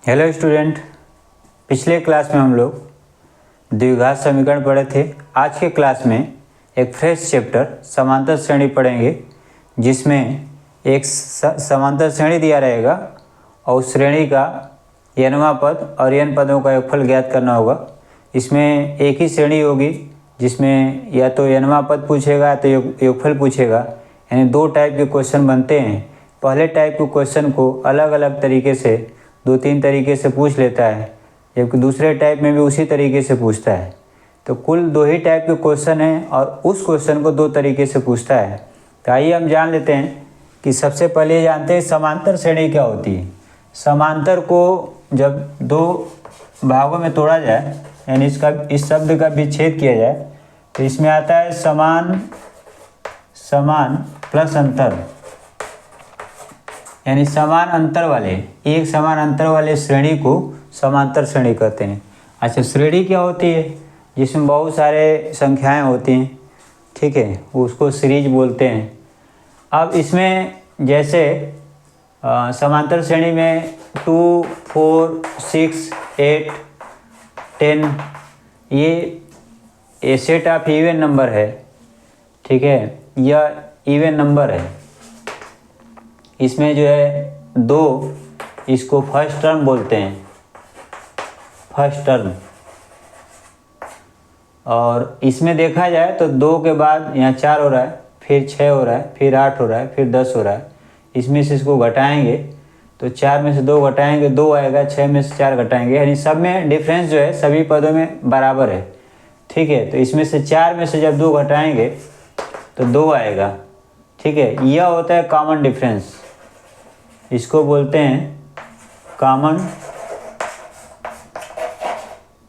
Hello student, पिछले class में हम लोग द्विघात समीकरण पढ़े थे। आज के क्लास में एक फ्रेश चैप्टर समांतर श्रेणी पढ़ेंगे, जिसमें एक समांतर श्रेणी दिया रहेगा और उस श्रेणी का n वां पद और n पदों का योगफल ज्ञात करना होगा। इसमें एक ही श्रेणी होगी जिसमें या तो n वां पद पूछेगा या तो योगफल पूछेगा, यानी दो टाइप के क्वेश्चन बनते हैं। पहले टाइप के क्वेश्चन को अलग अलग तरीके से दो तीन तरीके से पूछ लेता है, जबकि दूसरे टाइप में भी उसी तरीके से पूछता है। तो कुल दो ही टाइप के क्वेश्चन हैं और उस क्वेश्चन को दो तरीके से पूछता है। तो आइए हम जान लेते हैं कि सबसे पहले जानते हैं समांतर श्रेणी क्या होती है। समांतर को जब दो भागों में तोड़ा जाए, यानी इस शब्द का विच्छेद किया जाए, तो इसमें आता है समान प्लस अंतर, यानी समान अंतर वाले, एक समान अंतर वाले श्रेणी को समांतर श्रेणी कहते हैं। अच्छा, श्रेणी क्या होती है? जिसमें बहुत सारे संख्याएं होती हैं, ठीक है, उसको सीरीज बोलते हैं। अब इसमें जैसे समांतर श्रेणी में 2, 4, 6, 8, 10 ये सेट ऑफ इवन नंबर है, ठीक है, यह इवन नंबर है। इसमें जो है दो, इसको फर्स्ट टर्म बोलते हैं, फर्स्ट टर्म। और इसमें देखा जाए तो 2 के बाद यहाँ 4 हो रहा है, फिर 6 हो रहा है, फिर 8 हो रहा है, फिर 10 हो रहा है। इसमें से इसको घटाएंगे तो 4 में से 2 घटाएंगे 2 आएगा, 6 में से 4 घटाएंगे, यानी सब में डिफरेंस जो है सभी पदों में बराबर है, ठीक है। तो इसमें से 4 में से जब 2 घटाएंगे तो 2 आएगा, ठीक है। यह होता है कॉमन डिफरेंस, इसको बोलते हैं कॉमन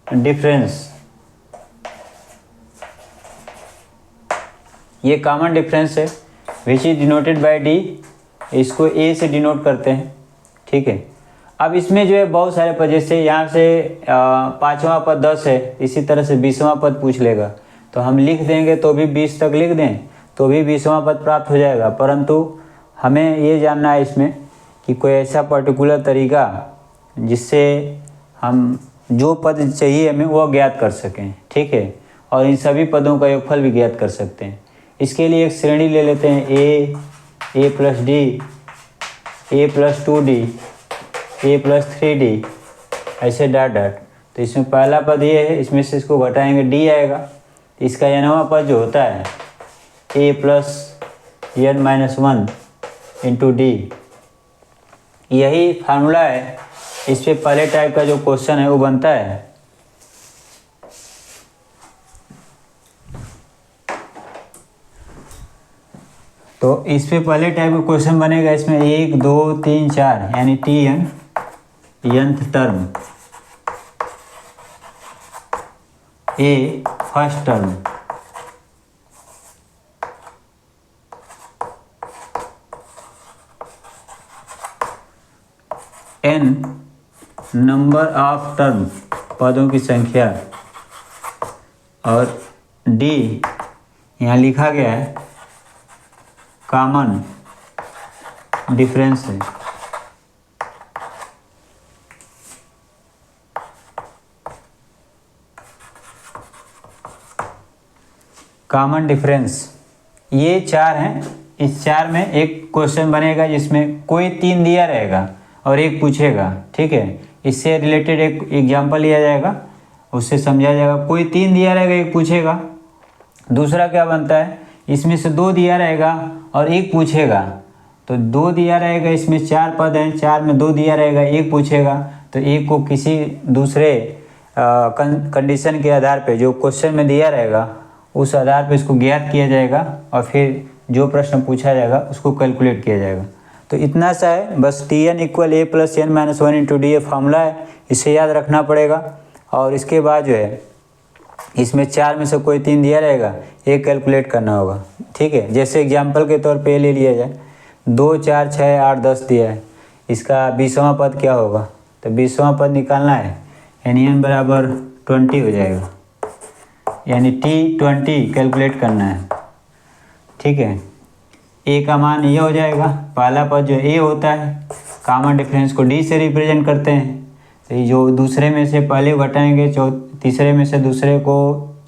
डिफरेंस। ये कॉमन डिफरेंस है which is denoted by D, इसको ए से डिनोट करते हैं, ठीक है। अब इसमें जो है बहुत सारे पद, जैसे यहाँ से 5वां पद 10 है, इसी तरह से 20वां पद पूछ लेगा, तो हम लिख देंगे तो भी 20 तक लिख दें तो भी 20वां पद प्राप्त हो जाएगा। परंतु हमें ये जानना है इसमें कि कोई ऐसा पर्टिकुलर तरीका जिससे हम जो पद चाहिए हमें वो ज्ञात कर सकें, ठीक है, और इन सभी पदों का योगफल भी ज्ञात कर सकते हैं। इसके लिए एक श्रेणी ले लेते हैं, a plus D, a plus 2d, a plus 3d, ऐसे डॉट डॉट। तो इसमें पहला पद ये है, इसमें से इसको घटाएंगे d आएगा। इसका n वां पद जो होता है a plus n-1 into D, यही फार्मूला है। इस पे पहले टाइप का जो क्वेश्चन है वो बनता है। तो इस पे पहले टाइप का क्वेश्चन बनेगा, इसमें 1, 2, 3, 4 यानी tn nth term, a first term, n number of term, पदों की संख्या, और d यहाँ लिखा गया है कॉमन डिफरेंस है। कॉमन डिफरेंस ये 4 हैं। इस 4 में एक क्वेश्चन बनेगा जिसमें कोई 3 दिया रहेगा और एक पूछेगा, ठीक है। इससे रिलेटेड एक एग्जांपल लिया जाएगा, उससे समझा जाएगा। कोई 3 दिया रहेगा, एक पूछेगा। दूसरा क्या बनता है, इसमें से 2 दिया रहेगा और एक पूछेगा। तो 2 दिया रहेगा, इसमें 4 पद हैं, 4 में 2 दिया रहेगा, एक पूछेगा। तो एक को किसी दूसरे कंडीशन के आधार पे जो क्वेश्चन में दिया रहेगा उस आधार पे इसको ज्ञात किया जाएगा और फिर जो प्रश्न पूछा जाएगा उसको कैलकुलेट किया जाएगा। तो इतना सा है बस, tn equal a plus n-1 into D ये फार्मूला है, इसे याद रखना पड़ेगा। और इसके बाद जो है इसमें 4 में से कोई 3 दिया रहेगा, एक कैलकुलेट करना होगा, ठीक है। जैसे एग्जांपल के तौर पे ले लिया जाए, 2, 4, 6, 8, 10 दिया है, इसका 20वां पद क्या होगा? तो 20वां पद निकालना है, यानी n बराबर 20 हो जाएगा, यानी t20 कैलकुलेट करना है, ठीक है। a का मान यह हो जाएगा, पहला पद जो a होता है, कॉमन डिफरेंस को d से रिप्रेजेंट करते हैं, तो ये जो दूसरे में से पहले घटाएंगे तीसरे में से दूसरे को,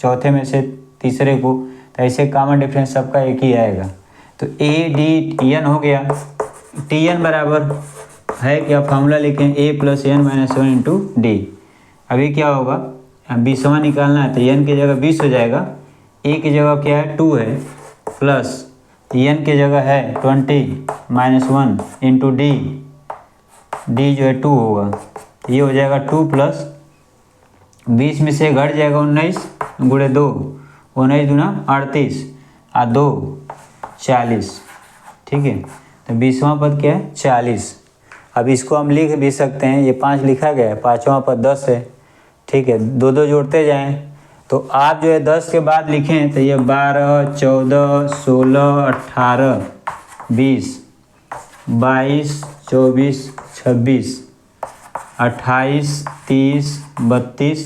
चौथे में से तीसरे को, तो ऐसे कॉमन डिफरेंस सबका एक ही आएगा। तो ए डी टी एन हो गया। टी एन बराबर है क्या, फार्मूला लिखें A plus N minus one into D. अभी क्या होगा, 20वां निकालना है तो एन की जगह 20 हो जाएगा, ए की जगह क्या है 2 है, प्लस एन की जगह है 20 माइनस 1 इंटू डी, डी जो है 2 होगा, ये हो जाएगा 2 प्लस 20 में से घट जाएगा 19 गुणे 2, 19 दूना 38 और 2 40। ठीक है, तो 20वां पद क्या है 40। अब इसको हम लिख भी सकते हैं, ये 5 लिखा गया है, 5वां पद 10 है। ठीक है, दो दो जोड़ते जाएं, तो आप जो है 10 के बाद लिखें तो ये 12 14 16 18 20 22 24 26 28 30 32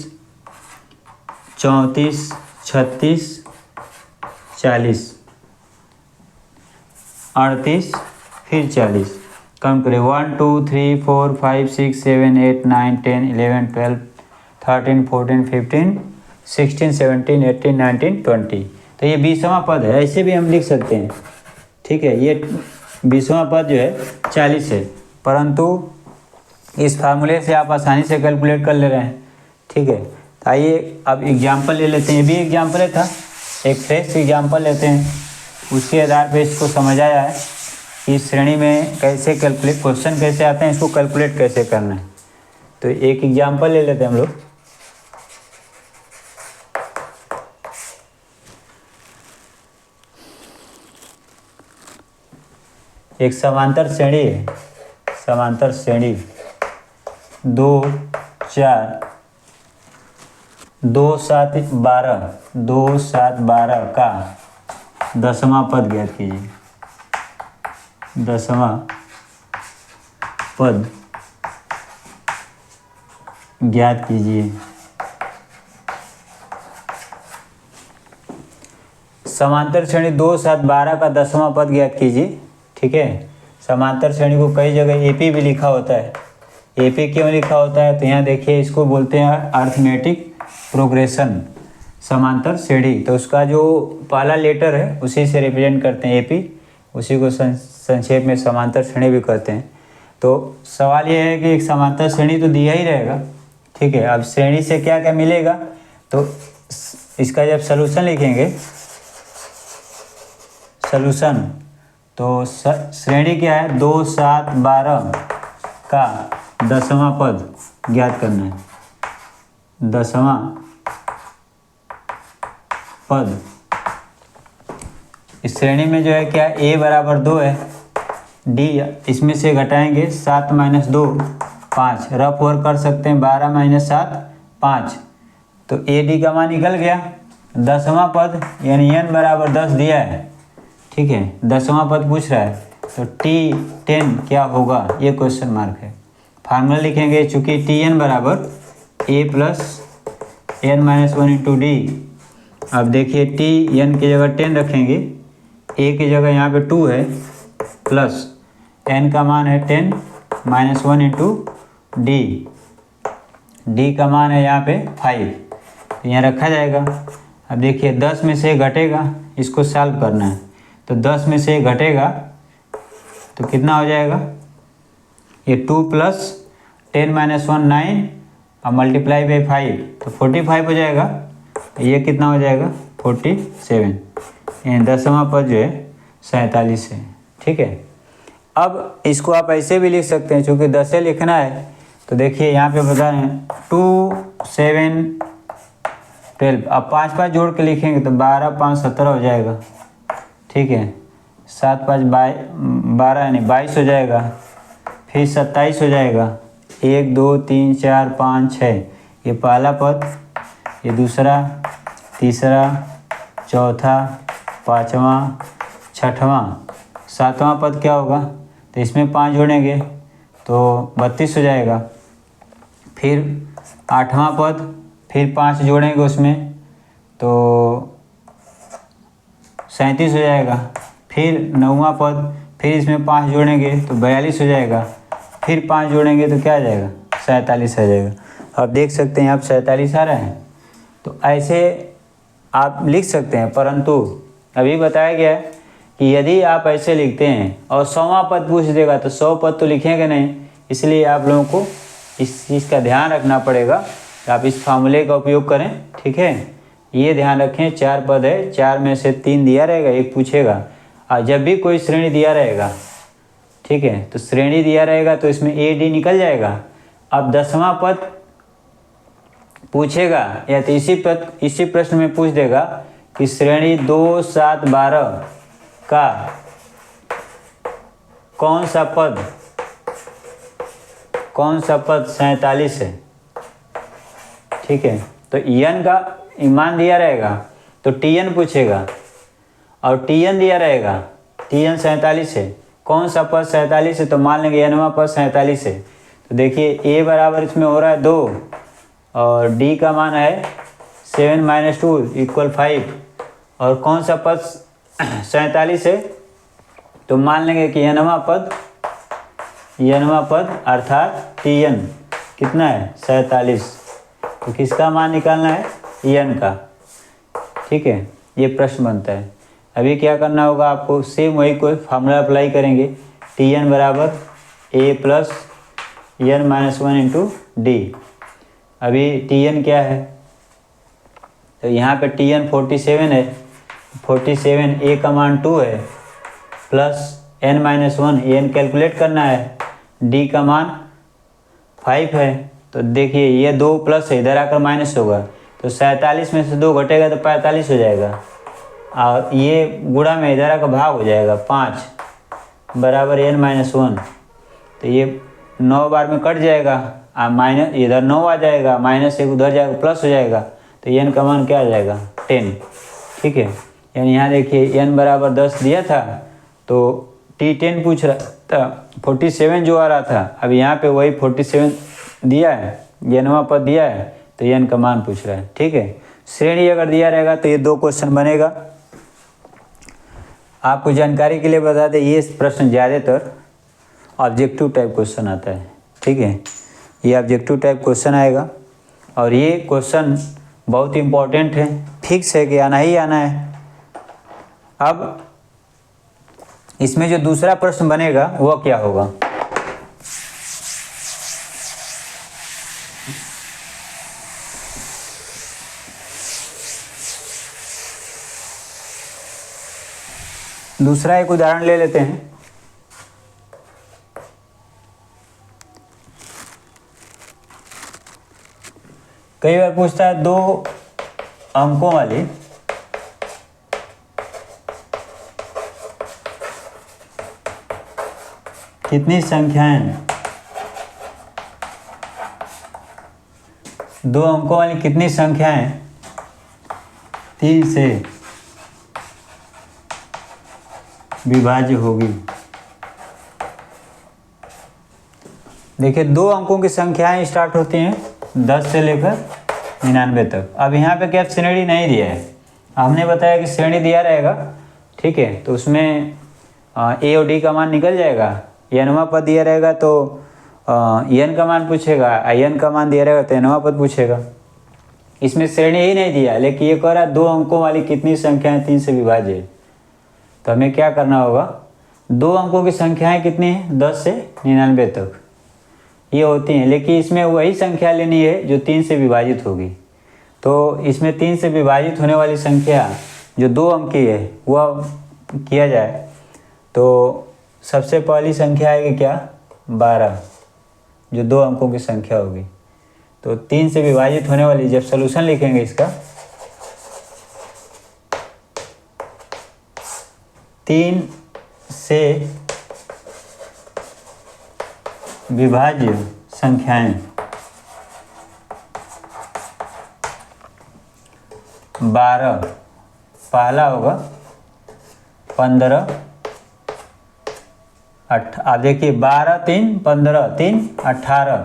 34 36 40 38 फिर 40। काउंट करें 1 2 3 4 5 6 7 8 9 10 11 12 13 14 15 16 17 18 19 20। तो ये 20वां पद है, ऐसे भी हम लिख सकते हैं। ठीक है, ये 20वां पद जो है 40 है, परंतु इस फार्मूले से आप आसानी से कैलकुलेट कर ले रहे हैं। ठीक है, तो आइए अब एग्जाम्पल ले लेते हैं। ये भी एग्जाम्पल था, एक फ्रेश एग्जाम्पल लेते हैं, उसके आधार पर इसको समझ आया है कि इस श्रेणी में कैसे कैलकुलेट, क्वेश्चन कैसे आते हैं, इसको कैलकुलेट कैसे करना है। तो एक एग्जाम्पल ले लेते हैं हम लोग। एक समांतर श्रेणी है, समांतर श्रेणी 2 4 2 7 12 2 7 12 का 10वां पद ज्ञात कीजिए। 10वां पद ज्ञात कीजिए। समांतर श्रेणी 2 7 12 का 10वां पद ज्ञात कीजिए। ठीक है, समांतर श्रेणी को कई जगह एपी भी लिखा होता है। एपी क्यों लिखा होता है, तो यहाँ देखिए इसको बोलते हैं अर्थमेटिक प्रोग्रेशन, समांतर श्रेणी। तो उसका जो पहला लेटर है उसी से रिप्रेजेंट करते हैं एपी, उसी को संक्षेप में समांतर श्रेणी भी कहते हैं। तो सवाल ये है कि एक समांतर श्रेणी तो दिया ही रहेगा। ठीक है, अब श्रेणी से क्या क्या मिलेगा, तो इसका जब सलूशन लिखेंगे, सलूशन, तो श्रेणी क्या है 2 7 12 का 10वां पद ज्ञात करना है। 10वां पद इस श्रेणी में जो है क्या, a बराबर 2 है, d इसमें से घटाएंगे 7 माइनस 2 5, रफ वर्क कर सकते हैं 12 माइनस 7 5, तो ए डी का मान निकल गया। 10वां पद यानी n बराबर 10 दिया है। ठीक है, 10वां पद पूछ रहा है, तो टी 10 क्या होगा, ये क्वेश्चन मार्क है। फार्मूला लिखेंगे, चूँकि टी एन बराबर A plus N minus 1 into D. अब देखिए टी एन की जगह 10 रखेंगे, ए की जगह यहाँ पे 2 है, प्लस एन का मान है 10 माइनस 1 इंटू डी, डी का मान है यहाँ पे 5, तो यहाँ रखा जाएगा। अब देखिए 10 में से अब इसको सॉल्व करना है, तो 10 में से घटेगा तो कितना हो जाएगा, ये 2 प्लस 10 माइनस 1 9 और मल्टीप्लाई बाई 5 तो 45 हो जाएगा। ये कितना हो जाएगा 47, यानी 10वां पद जो है 47 है। ठीक है, अब इसको आप ऐसे भी लिख सकते हैं, चूँकि 10 से लिखना है, तो देखिए यहाँ पे बता रहे हैं 2 7 12, अब 5 5 जोड़ के लिखेंगे तो 12 5 17 हो जाएगा। ठीक है, 7 5 12 यानी 22 हो जाएगा, फिर 27 हो जाएगा, 1 2 3 4 5 6, ये पहला पद, ये दूसरा, तीसरा, चौथा, पाँचवा, छठवां, सातवां पद क्या होगा, तो इसमें 5 जोड़ेंगे तो 32 हो जाएगा, फिर 8वां पद, फिर 5 जोड़ेंगे उसमें तो 37 हो जाएगा, फिर 9वां पद, फिर इसमें 5 जोड़ेंगे तो 42 हो जाएगा, फिर 5 जोड़ेंगे तो क्या आ जाएगा 47 आ जाएगा। आप देख सकते हैं आप 47 आ रहा है। तो ऐसे आप लिख सकते हैं, परंतु अभी बताया गया है कि यदि आप ऐसे लिखते हैं और 100वां पद पूछ देगा तो 100 पद तो लिखेंगे नहीं, इसलिए आप लोगों को इस चीज़ का ध्यान रखना पड़ेगा कि आप इस फार्मूले का उपयोग करें। ठीक है, ये ध्यान रखें 4 पद है, 4 में से 3 दिया रहेगा, 1 पूछेगा। और जब भी कोई श्रेणी दिया रहेगा, ठीक है, तो श्रेणी दिया रहेगा तो इसमें ए डी निकल जाएगा। अब 10वां पद पूछेगा या तो इसी प्रश्न में पूछ देगा कि श्रेणी 2, 7, 12 का कौन सा पद 47 है। ठीक है, तो n का मान दिया रहेगा तो tn पूछेगा, और tn दिया रहेगा, tn 47 है, कौन सा पद 47 है, तो मान लेंगे nवां पद 47 है। तो देखिए a बराबर इसमें हो रहा है 2 और d का मान है 7 - 2 = 5, और कौन सा पद 47 है, तो मान लेंगे कि nवां पद अर्थात tn कितना है 47। तो किसका मान निकालना है, n का। ठीक है, ये प्रश्न बनता है। अभी क्या करना होगा आपको, सेम वही कोई फार्मूला अप्लाई करेंगे, tn बराबर a + n - 1 × d। अभी tn क्या है, तो यहाँ पे tn 47 है, 47 a का मान 2 है प्लस n - 1, n कैलकुलेट करना है, d का मान 5 है। तो देखिए ये 2 प्लस है, इधर आकर माइनस होगा, तो 47 में से 2 घटेगा तो 45 हो जाएगा, और ये गुणा में इधर आकर भाग हो जाएगा, 5 बराबर n - 1। तो ये 9 बार में कट जाएगा, माइनस इधर 9 आ जाएगा, -1 उधर जाएगा, प्लस हो जाएगा, तो n का मान क्या आ जाएगा 10। ठीक है, यानी यहाँ देखिए n बराबर 10 दिया था तो t10 पूछ रहा था, 47 जो आ रहा था, अब यहाँ पे वही 47 दिया है, nवां पद दिया है, तो n का मान पूछ रहा है। ठीक है, श्रेणी अगर दिया रहेगा तो ये 2 क्वेश्चन बनेगा। आपको जानकारी के लिए बता दें, ये प्रश्न ज़्यादातर ऑब्जेक्टिव टाइप क्वेश्चन आता है। ठीक है, ये ऑब्जेक्टिव टाइप क्वेश्चन आएगा, और ये क्वेश्चन बहुत इम्पोर्टेंट है, फिक्स है कि आना ही आना है। अब इसमें जो दूसरा प्रश्न बनेगा वह क्या होगा, दूसरा एक उदाहरण ले लेते हैं। कई बार पूछता है 2 अंकों वाली कितनी संख्याएं 2 अंकों वाली कितनी संख्याएं 3 से विभाज्य होगी। देखिए 2 अंकों की संख्याएं स्टार्ट होती हैं 10 से लेकर 99 तक। अब यहाँ पे क्या श्रेणी नहीं दिया है, हमने बताया कि श्रेणी दिया रहेगा। ठीक है, तो उसमें ए और डी का मान निकल जाएगा, nवां पद दिया रहेगा तो n का मान पूछेगा, n का मान दिया रहेगा तो nवां पद पूछेगा। इसमें श्रेणी ही नहीं दिया, लेकिन ये कह रहा है 2 अंकों वाली कितनी संख्याएं 3 से विभाज्य है। तो हमें क्या करना होगा, 2 अंकों की संख्याएं कितनी हैं 10 से 99 तक ये होती हैं, लेकिन इसमें वही संख्या लेनी है जो 3 से विभाजित होगी। तो इसमें 3 से विभाजित होने वाली संख्या जो 2 अंक की है वह किया जाए, तो सबसे पहली संख्या आएगी क्या 12, जो 2 अंकों की संख्या होगी। तो 3 से विभाजित होने वाली, जब सॉल्यूशन लिखेंगे इसका, 3 से विभाज्य संख्याएं 12 पहला होगा, 15 अब देखिए 12 3 15 3 18।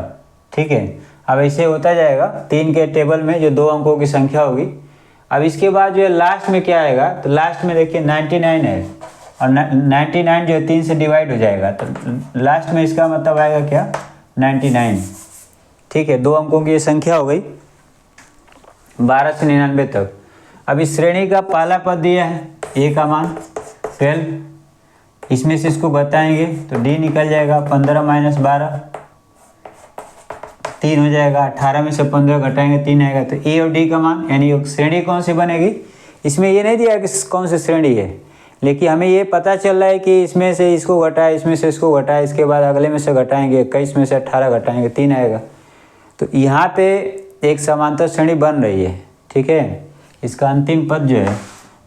ठीक है, अब ऐसे होता जाएगा 3 के टेबल में जो 2 अंकों की संख्या होगी। अब इसके बाद जो है लास्ट में क्या आएगा, तो लास्ट में देखिए 99 है, और 99 जो है 3 से डिवाइड हो जाएगा, तो लास्ट में इसका मतलब आएगा क्या 99। ठीक है, 2 अंकों की ये संख्या हो गई 12 से 99 तक। अब इस श्रेणी का पहला पद दिया है ए का मान 12, इसमें से इसको बताएंगे तो डी निकल जाएगा 15 माइनस 12 3 हो जाएगा। 18 में से 15 घटाएंगे 3 आएगा। तो ए और डी का मान यानी श्रेणी कौन सी बनेगी, इसमें ये नहीं दिया कि कौन सी श्रेणी है, लेकिन हमें ये पता चल रहा है कि इसमें से इसको घटाए, इसमें से इसको घटाए, इसके बाद अगले में से घटाएंगे 21 में से 18 घटाएंगे 3 आएगा। तो यहाँ पे एक समांतर श्रेणी बन रही है, ठीक है। इसका अंतिम पद जो है,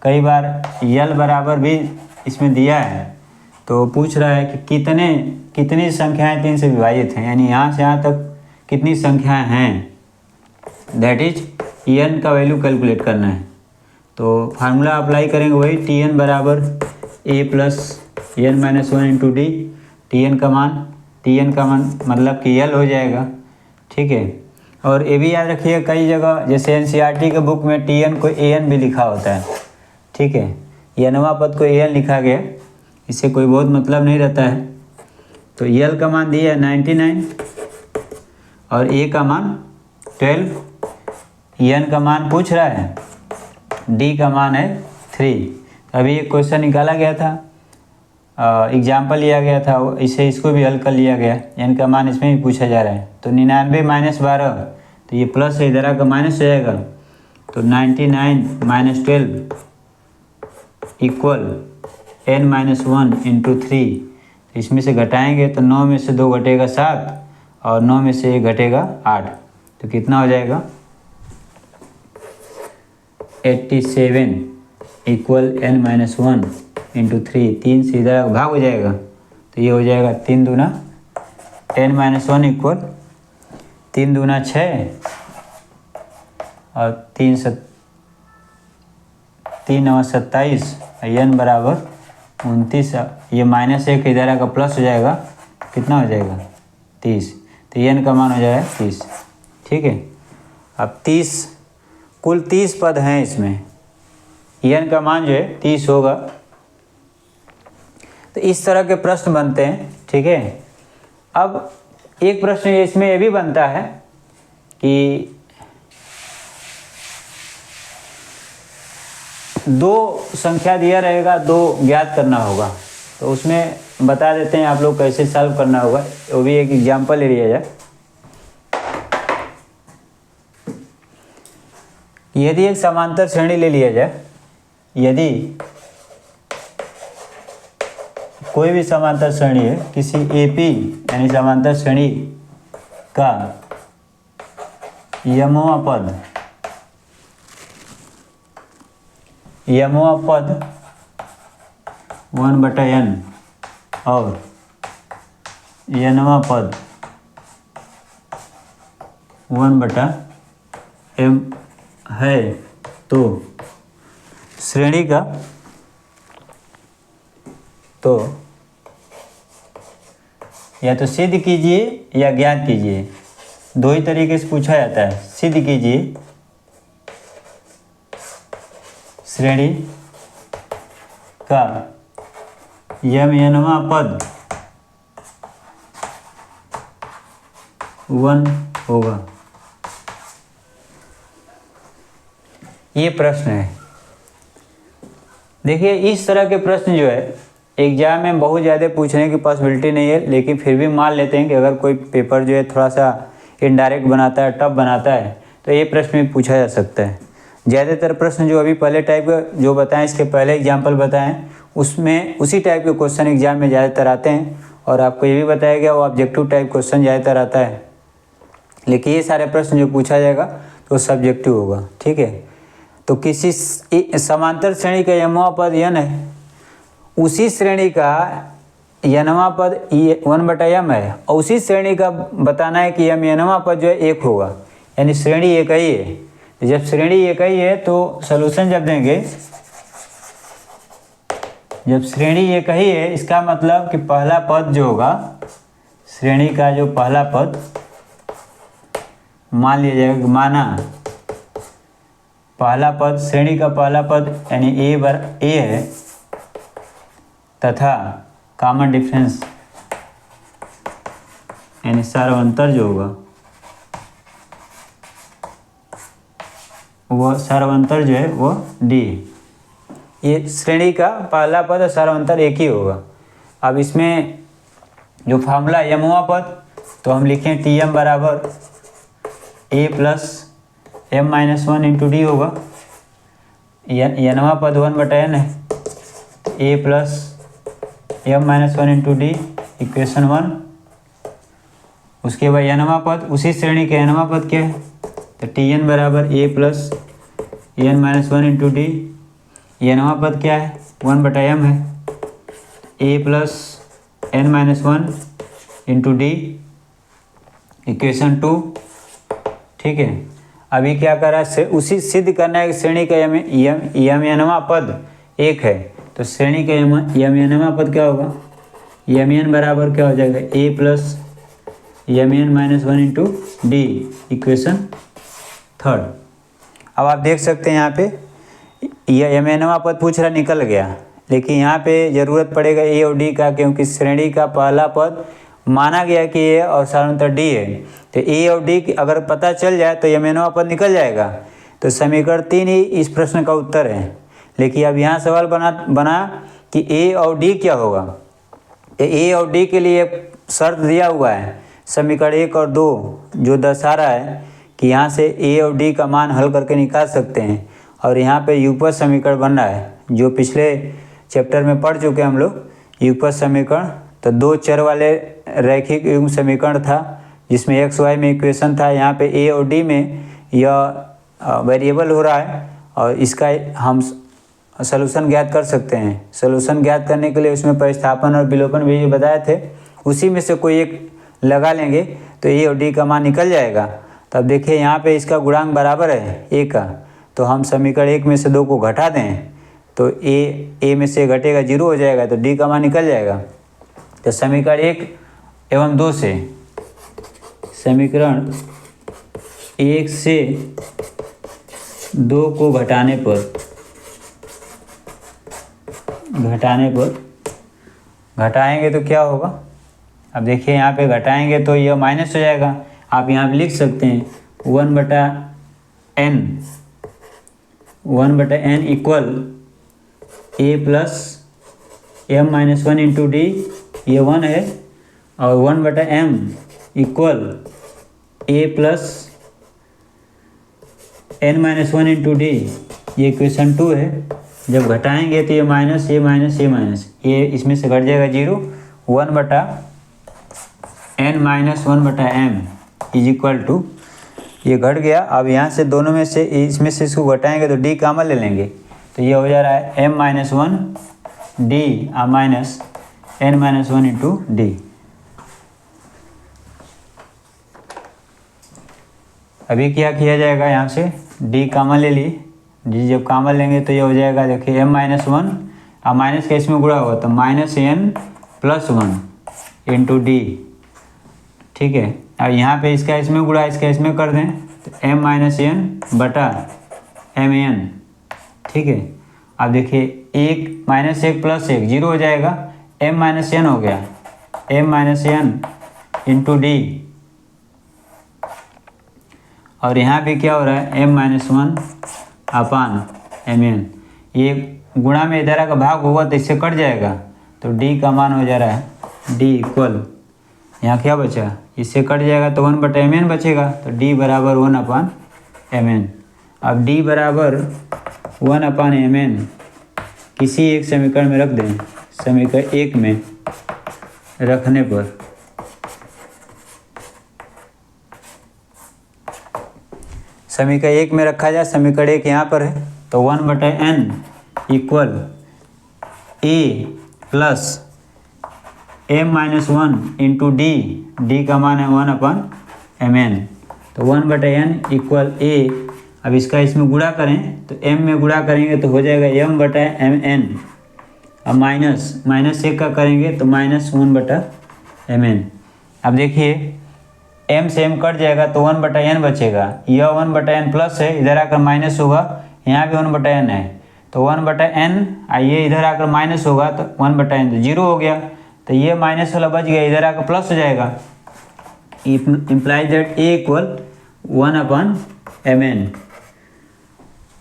कई बार यल बराबर भी इसमें दिया है, तो पूछ रहा है कि कितनी संख्याएं 3 से विभाजित हैं, यानी यहाँ से यहाँ तक कितनी संख्याएं हैं, दैट इज एन का वैल्यू कैलकुलेट करना है। तो फार्मूला अप्लाई करेंगे वही टी एन बराबर A plus N minus 1 into D. T N का मान मतलब कि यल हो जाएगा, ठीक है। और ये भी याद रखिए कई जगह जैसे एनसीईआरटी के बुक में टी एन को ए एन भी लिखा होता है, ठीक है। एनवा पद को ए एन लिखा गया, इससे कोई बहुत मतलब नहीं रहता है। तो यल का मान दिया है 99 और ए का मान 12, एन का मान पूछ रहा है, डी का मान है 3। अभी एक क्वेश्चन निकाला गया था, एग्जाम्पल लिया गया था, इसे इसको भी हल कर लिया गया। एन का मान इसमें भी पूछा जा रहा है। तो 99 माइनस 12, तो ये प्लस है, इधर का माइनस हो जाएगा। तो 99 minus 12 equal n minus 1 into 3। इसमें से घटाएंगे तो 9 में से 2 घटेगा 7 और 9 में से 1 घटेगा 8। तो कितना हो जाएगा 87 इक्वल n माइनस 1 इंटू 3। 3 से इधर भाग हो जाएगा, तो ये हो जाएगा 3 दूना n माइनस 1 इक्वल 3 दूना 6 और 3 और 27, n बराबर 29। ये माइनस 1 इधर का प्लस हो जाएगा, कितना हो जाएगा 30। तो n का मान हो जाएगा 30, ठीक है। अब 30 कुल 30 पद हैं इसमें, n का मान जो है 30 होगा। तो इस तरह के प्रश्न बनते हैं, ठीक है। अब एक प्रश्न इसमें यह भी बनता है कि 2 संख्या दिया रहेगा, 2 ज्ञात करना होगा। तो उसमें बता देते हैं आप लोग कैसे सॉल्व करना होगा, वो भी एक एग्जांपल ले लिया जाए। यदि एक समांतर श्रेणी ले लिया जाए, यदि कोई भी समांतर श्रेणी है, किसी एपी यानी समांतर श्रेणी का यमों पद 1/n और nवा पद 1/m है, तो श्रेणी का तो या तो सिद्ध कीजिए या ज्ञात कीजिए, 2 ही तरीके से पूछा जाता है। सिद्ध कीजिए श्रेणी का यमवा पद 1 होगा। ये प्रश्न है। देखिए इस तरह के प्रश्न जो है एग्जाम में बहुत ज़्यादा पूछने की पॉसिबिलिटी नहीं है, लेकिन फिर भी मान लेते हैं कि अगर कोई पेपर जो है थोड़ा सा इनडायरेक्ट बनाता है, टफ बनाता है, तो ये प्रश्न भी पूछा जा सकता है। ज़्यादातर प्रश्न जो अभी पहले टाइप का जो बताएं, इसके पहले एग्जाम्पल बताएं, उसमें उसी टाइप के क्वेश्चन एग्जाम में ज़्यादातर आते हैं। और आपको ये भी बताया गया वो ऑब्जेक्टिव टाइप क्वेश्चन ज़्यादातर आता है, लेकिन ये सारे प्रश्न जो पूछा जाएगा तो सब्जेक्टिव होगा, ठीक है। तो किसी समांतर श्रेणी का यमवा पद n है, उसी श्रेणी का nवा पद 1/m है, और उसी श्रेणी का बताना है कि nवा पद जो है 1 होगा, यानी श्रेणी एक ही है। जब श्रेणी एक ही है तो सलूशन जब देंगे, जब श्रेणी एक ही है इसका मतलब कि पहला पद जो होगा, श्रेणी का जो पहला पद मान लिया जाएगा, माना पहला पद श्रेणी का पहला पद यानी a है, तथा कॉमन डिफरेंस यानी सार्वंतर जो होगा वो सार्वंतर जो है वो डी है। ये श्रेणी का पहला पद और सार्वंतर एक ही होगा। अब इसमें जो फार्मूला यमवा पद, तो हम लिखें टी एम बराबर A plus M minus one into D होगा। यनवा पद 1/n है, A plus M minus one into D equation 1। उसके बाद यनवा पद उसी श्रेणी के यनवा पद क्या है, तो टी एन बराबर A plus N minus one into D. यनवा पद क्या है, 1/m है, A plus N minus one into D equation 2। ठीक है, अभी क्या कर रहा है, उसी सिद्ध करना है कि श्रेणी का यमयनवा पद एक है, तो श्रेणी का यमयनवा पद क्या होगा, यमयन बराबर क्या हो जाएगा, A plus M N minus one into D equation 3। अब आप देख सकते हैं यहाँ पे यमयनवा पद पूछ रहा, निकल गया, लेकिन यहाँ पे ज़रूरत पड़ेगा ए और डी का, क्योंकि श्रेणी का पहला पद माना गया कि ए और सार्वंतर डी है। तो ए और डी अगर पता चल जाए तो यमयनवा पद निकल जाएगा। तो समीकरण 3 ही इस प्रश्न का उत्तर है। लेकिन अब यहाँ सवाल बना कि ए और डी क्या होगा। तो ए और डी के लिए शर्त दिया हुआ है समीकरण 1 और 2, जो दर्शा रहा है कि यहाँ से ए और डी का मान हल करके निकाल सकते हैं। और यहाँ पे युगपत समीकरण बन रहा है, जो पिछले चैप्टर में पढ़ चुके हैं हम लोग, युगपत समीकरण। तो 2 चर वाले रैखिक युग्म समीकरण था, जिसमें एक्स वाई में इक्वेशन था। यहाँ पे ए और डी में यह वेरिएबल हो रहा है, और इसका हम सलूशन ज्ञात कर सकते हैं। सलूशन ज्ञात करने के लिए उसमें प्रतिस्थापन और विलोपन भी बताए थे, उसी में से कोई एक लगा लेंगे तो ए और डी का मान निकल जाएगा। तो अब देखिए यहाँ पे इसका गुणांक बराबर है ए का, तो हम समीकरण 1 में से 2 को घटा दें तो ए में से घटेगा 0 हो जाएगा, तो डी का मान निकल जाएगा। तो समीकरण 1 एवं 2 से, समीकरण 1 से 2 को घटाने पर घटाएंगे तो क्या होगा। अब देखिए यहाँ पे घटाएंगे तो यह माइनस हो जाएगा। आप यहाँ पे लिख सकते हैं 1/n equal A plus M minus one into D, ये 1 है, और 1/m equal A plus N minus one into D, ये इक्वेशन 2 है। जब घटाएंगे तो ये माइनस ये माइनस ये माइनस, ये इसमें से घट जाएगा 0। 1/n minus 1/m is equal to, ये घट गया। अब यहाँ से दोनों में से इसमें से इसको घटाएंगे तो डी कॉमन ले लेंगे, तो ये हो जा रहा है m minus 1 D minus n minus 1 into D. अभी क्या किया जाएगा, यहाँ से डी कॉमन ले ली, डी जब कॉमन लेंगे तो ये हो जाएगा, देखिए m माइनस 1, अब माइनस का इसमें गुणा हुआ तो minus n plus 1 into D. ठीक है, अब यहाँ पे इसका इसमें गुणा इसका इसमें कर दें तो m माइनस n बटा mn। ठीक है, अब देखिए 1 माइनस 1 प्लस 1 0 हो जाएगा, m माइनस n हो गया, m minus n into D. और यहाँ पे क्या हो रहा है, m माइनस 1 अपान mn, ये गुणा में इधर का भाग होगा तो इससे कट जाएगा, तो d का मान हो जा रहा है d इक्वल, यहाँ क्या बचा, इससे कट जाएगा तो 1/mn बचेगा, तो d बराबर 1/mn। अब d बराबर 1/mn किसी एक समीकरण में रख दें, समीकरण 1 में रखने पर समीकरण 1 में रखा जाए, समीकरण 1 यहाँ पर है, तो 1/n equal a plus m minus 1 into D, D का मान है 1/mn, तो 1/n इक्वल a। अब इसका इसमें गुणा करें तो m में गुणा करेंगे तो हो जाएगा m/mn, अब माइनस 1 का करेंगे तो माइनस 1/mn। अब देखिए m से m कट जाएगा तो 1/n बचेगा, यह 1/n प्लस है, इधर आकर माइनस होगा, यहाँ भी 1/n है, तो 1/n आइए इधर आकर माइनस होगा तो 1/n तो 0 हो गया, तो ये माइनस वाला बच गया, इधर आकर प्लस हो जाएगा। Implies that a equal 1/mn।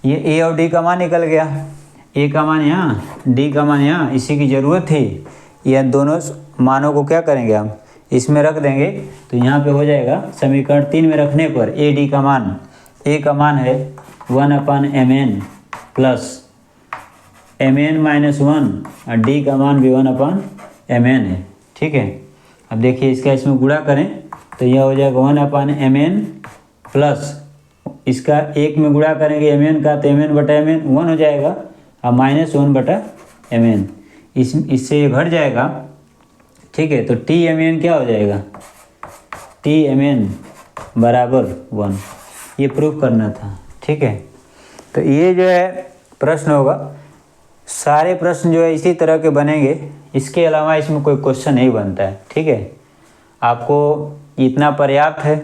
ये ए और डी का मान निकल गया, ए का मान यहाँ, डी का मान यहाँ, इसी की ज़रूरत थी। ये दोनों मानों को क्या करेंगे हम, इसमें रख देंगे, तो यहाँ पे हो जाएगा समीकरण 3 में रखने पर ए डी का मान, ए का मान है 1/mn प्लस mn-1 और डी का भी 1/mn है। ठीक है, अब देखिए इसका इसमें गुणा करें तो यह हो जाएगा 1/mn प्लस इसका एक में गुणा करेंगे mn का, तो mn/mn 1 हो जाएगा और -1/mn, इससे ये घट जाएगा। ठीक है, तो Tmn क्या हो जाएगा, Tmn बराबर 1, ये प्रूफ करना था। ठीक है, तो ये जो है प्रश्न होगा, सारे प्रश्न जो है इसी तरह के बनेंगे, इसके अलावा इसमें कोई क्वेश्चन नहीं बनता है। ठीक है, आपको इतना पर्याप्त है।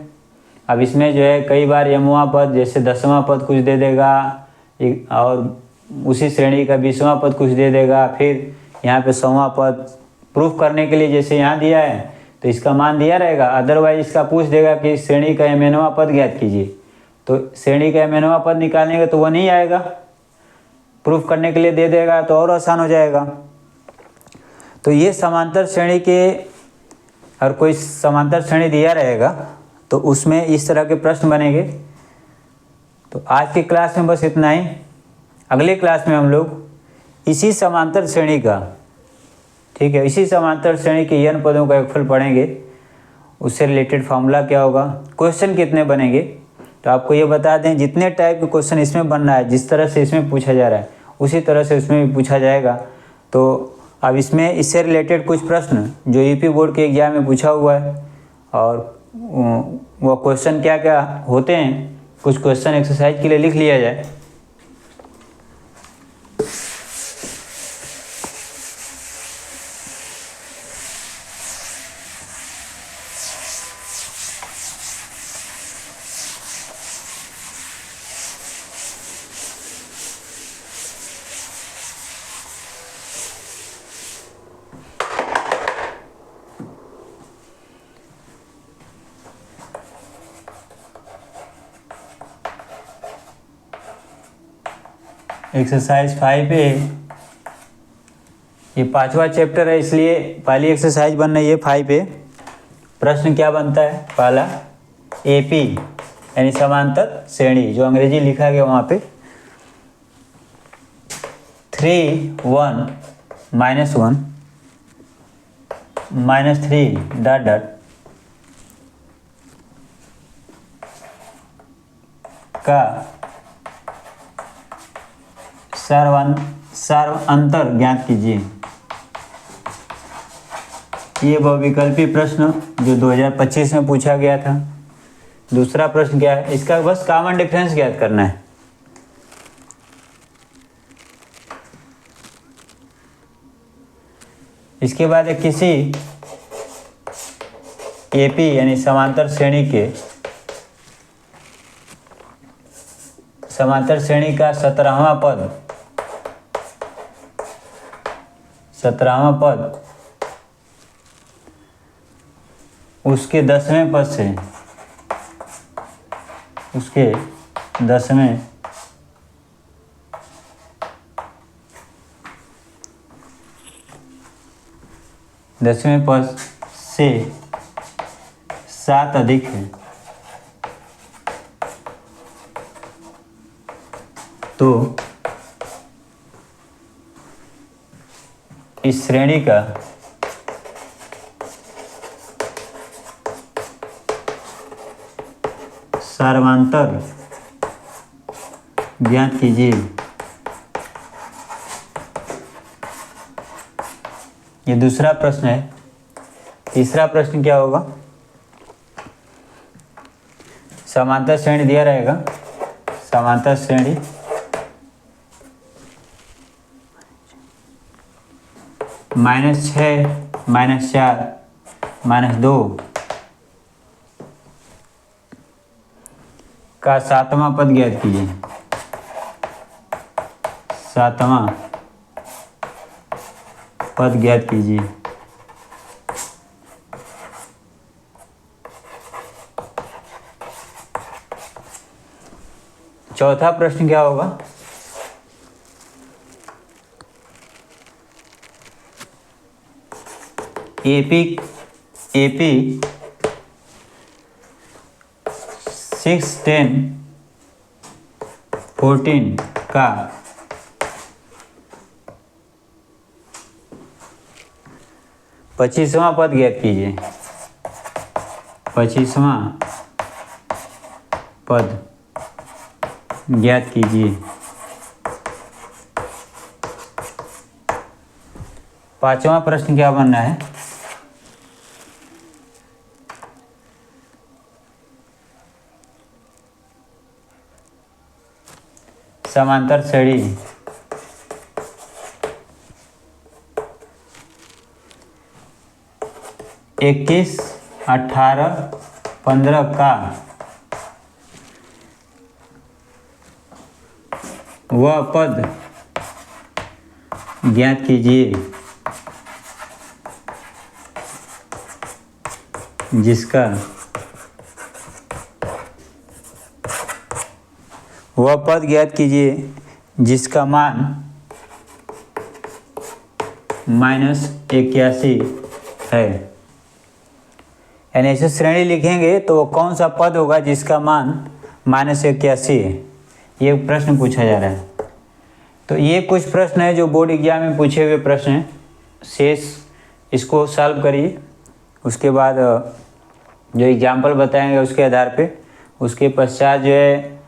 अब इसमें जो है कई बार यमवां पद, जैसे 10वां पद कुछ दे देगा और उसी श्रेणी का 20वां पद कुछ दे देगा, फिर यहाँ पे 100वां पद प्रूफ करने के लिए जैसे यहाँ दिया है तो इसका मान दिया रहेगा, अदरवाइज इसका पूछ देगा कि श्रेणी का mnवां पद ज्ञात कीजिए, तो श्रेणी का mnवां पद निकालने का तो वो नहीं आएगा, प्रूफ करने के लिए दे देगा तो और आसान हो जाएगा। तो ये समांतर श्रेणी के, और कोई समांतर श्रेणी दिया रहेगा तो उसमें इस तरह के प्रश्न बनेंगे। तो आज की क्लास में बस इतना ही। अगले क्लास में हम लोग इसी समांतर श्रेणी का, ठीक है, इसी समांतर श्रेणी के n पदों का योगफल पढ़ेंगे, उससे रिलेटेड फार्मूला क्या होगा, क्वेश्चन कितने बनेंगे। तो आपको ये बता दें, जितने टाइप के क्वेश्चन इसमें बन रहा है, जिस तरह से इसमें पूछा जा रहा है उसी तरह से उसमें भी पूछा जाएगा। तो अब इसमें इससे रिलेटेड कुछ प्रश्न जो यूपी बोर्ड के एग्जाम में पूछा हुआ है, और वो क्वेश्चन क्या क्या होते हैं, कुछ क्वेश्चन एक्सरसाइज के लिए लिख लिया जाए। एक्सरसाइज 5A, ये 5वां चैप्टर है, इसलिए पहली एक्सरसाइज बन रही है 5A। प्रश्न क्या बनता है, पहला AP यानी समांतर श्रेणी, जो अंग्रेजी लिखा गया वहाँ पे 3 1 -1 -3 डॉट डॉट का सर्व अंतर ज्ञात कीजिए। ये बहुविकल्पी प्रश्न जो 2025 में पूछा गया था। दूसरा प्रश्न क्या है, इसका बस कॉमन डिफरेंस ज्ञात करना है। इसके बाद एक किसी AP यानी समांतर श्रेणी के, समांतर श्रेणी का 17वां पद, 17वां पद उसके 10वें पद से, उसके 10वें पद से 7 अधिक है, तो इस श्रेणी का सर्वांतर ज्ञात कीजिए। ये दूसरा प्रश्न है। तीसरा प्रश्न क्या होगा, समांतर श्रेणी दिया रहेगा, समांतर श्रेणी -6 -4 -2 का 7वां पद ज्ञात कीजिए। 7वां पद ज्ञात कीजिए। चौथा प्रश्न क्या होगा, एपी 6, 10, 14 का 25वां पद ज्ञात कीजिए। 25वां पद ज्ञात कीजिए। 5वां प्रश्न क्या बनना है? समांतर श्रेणी 21, 18, 15 का वह पद ज्ञात कीजिए जिसका वह पद ज्ञात कीजिए जिसका मान -81 है। यानी ऐसे श्रेणी लिखेंगे तो वो कौन सा पद होगा जिसका मान -81 है, ये प्रश्न पूछा जा रहा है। तो ये कुछ प्रश्न है जो बोर्ड एग्जाम में पूछे हुए प्रश्न हैं। शेष इसको सॉल्व करिए, उसके बाद जो एग्जाम्पल बताएंगे उसके आधार पे, उसके पश्चात जो है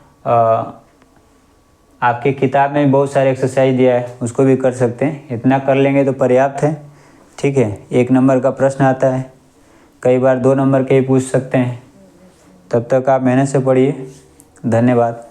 आपके किताब में बहुत सारे एक्सरसाइज दिया है, उसको भी कर सकते हैं। इतना कर लेंगे तो पर्याप्त है। ठीक है, 1 नंबर का प्रश्न आता है, कई बार 2 नंबर के ही पूछ सकते हैं। तब तक आप मेहनत से पढ़िए। धन्यवाद।